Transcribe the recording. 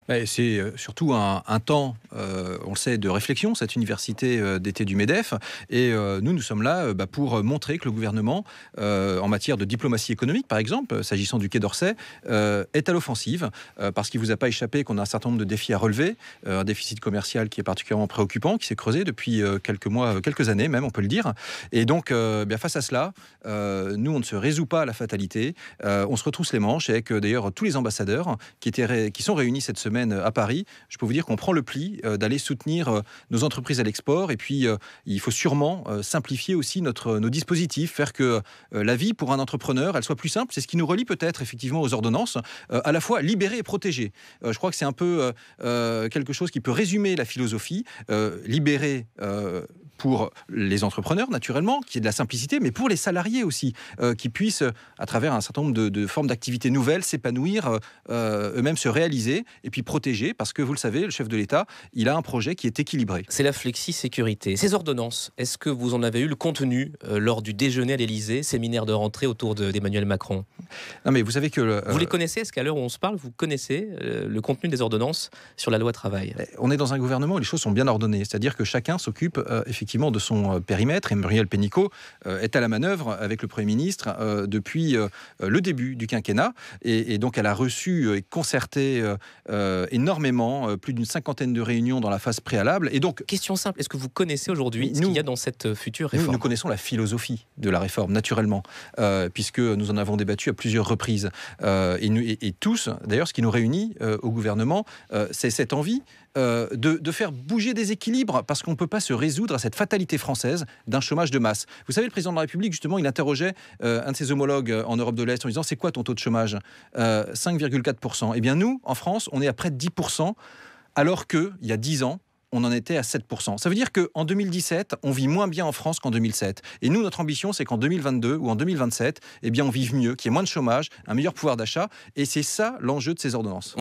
C'est surtout un temps, on le sait, de réflexion, cette université d'été du MEDEF. Et nous sommes là pour montrer que le gouvernement, en matière de diplomatie économique, par exemple, s'agissant du Quai d'Orsay, est à l'offensive, parce qu'il ne vous a pas échappé qu'on a un certain nombre de défis à relever, un déficit commercial qui est particulièrement préoccupant, qui s'est creusé depuis quelques mois, quelques années même, on peut le dire. Et donc, face à cela, nous, on ne se résout pas à la fatalité. On se retrousse les manches avec d'ailleurs tous les ambassadeurs qui sont réunis cette semaine à Paris. Je peux vous dire qu'on prend le pli d'aller soutenir nos entreprises à l'export. Et puis, il faut sûrement simplifier aussi nos dispositifs, faire que la vie pour un entrepreneur, elle soit plus simple. C'est ce qui nous relie peut-être effectivement aux ordonnances, à la fois libérer et protéger. Je crois que c'est un peu quelque chose qui peut résumer la philosophie. Libérer pour les entrepreneurs, naturellement, qui est de la simplicité, mais pour les salariés aussi, qui puissent, à travers un certain nombre de formes d'activités nouvelles, s'épanouir, eux-mêmes se réaliser, et puis protéger, parce que vous le savez, le chef de l'État, il a un projet qui est équilibré. C'est la flexi-sécurité. Ces ordonnances, est-ce que vous en avez eu le contenu lors du déjeuner à l'Élysée, séminaire de rentrée autour d'Emmanuel Macron? Non, mais vous savez que... Vous les connaissez? Est-ce qu'à l'heure où on se parle, vous connaissez le contenu des ordonnances sur la loi travail? On est dans un gouvernement où les choses sont bien ordonnées, c'est-à-dire que chacun s'occupe effectivement de son périmètre, et Muriel Pénicaud est à la manœuvre avec le Premier ministre depuis le début du quinquennat, et donc elle a reçu et concerté énormément, plus d'une cinquantaine de réunions dans la phase préalable. Et donc, question simple, est-ce que vous connaissez aujourd'hui ce qu'il y a dans cette future réforme? Nous connaissons la philosophie de la réforme, naturellement, puisque nous en avons débattu à plusieurs reprises. Et tous, d'ailleurs, ce qui nous réunit au gouvernement, c'est cette envie de faire bouger des équilibres, parce qu'on ne peut pas se résoudre à cette fatalité française d'un chômage de masse. Vous savez, le président de la République, justement, il interrogeait un de ses homologues en Europe de l'Est en disant: c'est quoi ton taux de chômage? 5,4%. Eh bien, nous, en France, on est à près de 10%, alors qu'il y a 10 ans, on en était à 7%. Ça veut dire qu'en 2017, on vit moins bien en France qu'en 2007. Et nous, notre ambition, c'est qu'en 2022 ou en 2027, on vive mieux, qu'il y ait moins de chômage, un meilleur pouvoir d'achat. Et c'est ça l'enjeu de ces ordonnances.